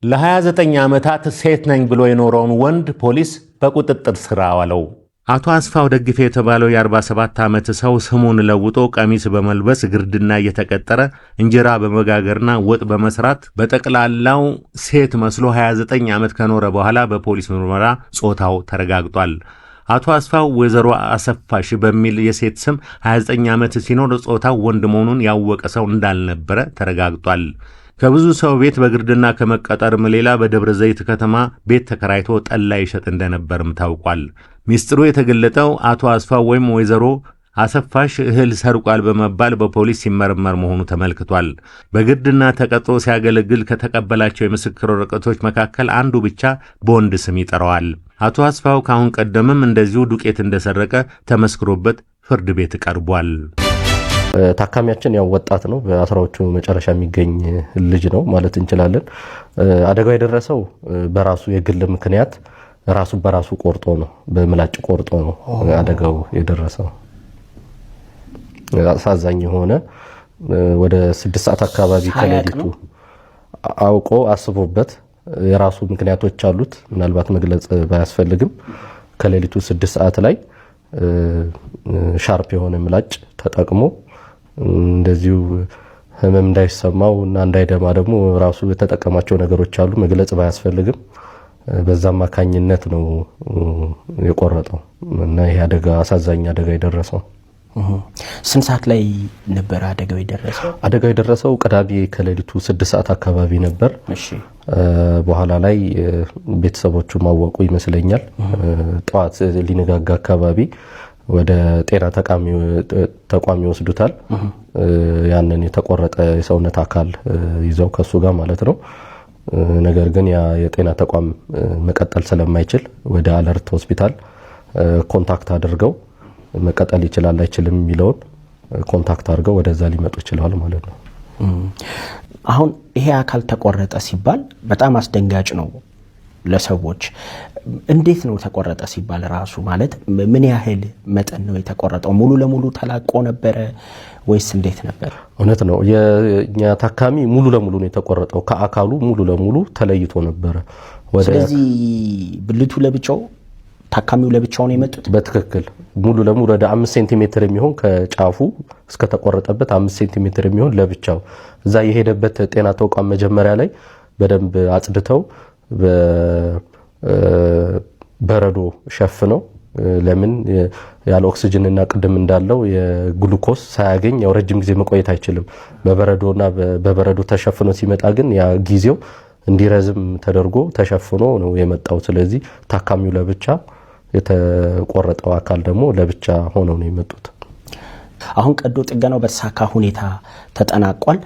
ለ29 ዓመታት ሴት ነኝ ብሎ የኖረውን ወንድ ፖሊስ በቁጥጥር ስር አዋለው። አቶ አስፋው ደግፌ የተባለው የ47 ዓመት ሰው ስሙን ለውጦ ቀሚስ በመልበስ ግርድና እየተቀጠረ እንጀራ በመጋገርና ወጥ በመስራት በጠቅላላው ሴት መስሎ 29 ዓመት ከኖረ በኋላ በፖሊስ ምርመራ ጾታው ተረጋግጧል። አቶ አስፋው ወይዘሮ አሰፋሽ በሚል የሴት ስም 29 ዓመት ሲኖር ጾታው ወንድ መሆኑን ያወቀ ሰው እንዳልነበረ ተረጋግጧል። ከብዙ ሰው ቤት በግርድና ከመቀጠርም ሌላ በደብረ ዘይት ከተማ ቤት ተከራይቶ ጠላ ይሸጥ እንደነበርም ታውቋል። ሚስጥሩ የተገለጠው አቶ አስፋው ወይም ወይዘሮ አሰፋሽ እህል ሰርቋል በመባል በፖሊስ ሲመረመር መሆኑ ተመልክቷል። በግርድና ተቀጥሮ ሲያገለግል ከተቀበላቸው የምስክር ወረቀቶች መካከል አንዱ ብቻ በወንድ ስም ይጠራዋል። አቶ አስፋው ካሁን ቀደምም እንደዚሁ ዱቄት እንደሰረቀ ተመስክሮበት ፍርድ ቤት ቀርቧል። ታካሚያችን ያው ወጣት ነው፣ በአስራዎቹ መጨረሻ የሚገኝ ልጅ ነው ማለት እንችላለን። አደጋው የደረሰው በራሱ የግል ምክንያት ራሱ በራሱ ቆርጦ ነው፣ በምላጭ ቆርጦ ነው አደጋው የደረሰው። አሳዛኝ የሆነ ወደ 6 ሰዓት አካባቢ ከሌሊቱ አውቆ አስቦበት የራሱ ምክንያቶች አሉት፣ ምናልባት መግለጽ ባያስፈልግም ከሌሊቱ 6 ሰዓት ላይ ሻርፕ የሆነ ምላጭ ተጠቅሞ እንደዚሁ ህመም እንዳይሰማው እና እንዳይደማ ደግሞ ራሱ የተጠቀማቸው ነገሮች አሉ፣ መግለጽ ባያስፈልግም በዛ አማካኝነት ነው የቆረጠው እና ይሄ አደጋ አሳዛኝ አደጋ የደረሰው። ስንት ሰዓት ላይ ነበር አደጋው የደረሰው? አደጋው የደረሰው ቅዳሜ ከሌሊቱ 6 ሰዓት አካባቢ ነበር። እሺ። በኋላ ላይ ቤተሰቦቹ ማወቁ ይመስለኛል። ጠዋት ሊነጋጋ አካባቢ ወደ ጤና ተቋም ይወስዱታል። ያንን የተቆረጠ የሰውነት አካል ይዘው ከሱ ጋር ማለት ነው። ነገር ግን ያ የጤና ተቋም መቀጠል ስለማይችል ወደ አለርት ሆስፒታል ኮንታክት አድርገው መቀጠል ይችላል አይችልም የሚለውን ኮንታክት አድርገው ወደዛ ሊመጡ ይችላል ማለት ነው። አሁን ይሄ አካል ተቆረጠ ሲባል በጣም አስደንጋጭ ነው ለሰዎች። እንዴት ነው ተቆረጠ ሲባል ራሱ ማለት ምን ያህል መጠን ነው የተቆረጠው? ሙሉ ለሙሉ ተላቆ ነበረ ወይስ እንዴት ነበር? እውነት ነው፣ የኛ ታካሚ ሙሉ ለሙሉ ነው የተቆረጠው። ከአካሉ ሙሉ ለሙሉ ተለይቶ ነበረ። ስለዚህ ብልቱ ለብቻው ታካሚው ለብቻው ነው የመጡት? በትክክል ሙሉ ለሙሉ ወደ 5 ሴንቲሜትር የሚሆን ከጫፉ እስከ ተቆረጠበት 5 ሴንቲሜትር የሚሆን ለብቻው እዛ የሄደበት ጤና ተቋም መጀመሪያ ላይ በደንብ አጽድተው በረዶ ሸፍነው፣ ለምን ያለ ኦክሲጅን እና ቅድም እንዳለው የግሉኮስ ሳያገኝ ያው ረጅም ጊዜ መቆየት አይችልም። በበረዶና በበረዶ ተሸፍኖ ሲመጣ ግን ያ ጊዜው እንዲረዝም ተደርጎ ተሸፍኖ ነው የመጣው። ስለዚህ ታካሚው ለብቻ የተቆረጠው አካል ደግሞ ለብቻ ሆነው ነው የመጡት። አሁን ቀዶ ጥገናው በተሳካ ሁኔታ ተጠናቋል።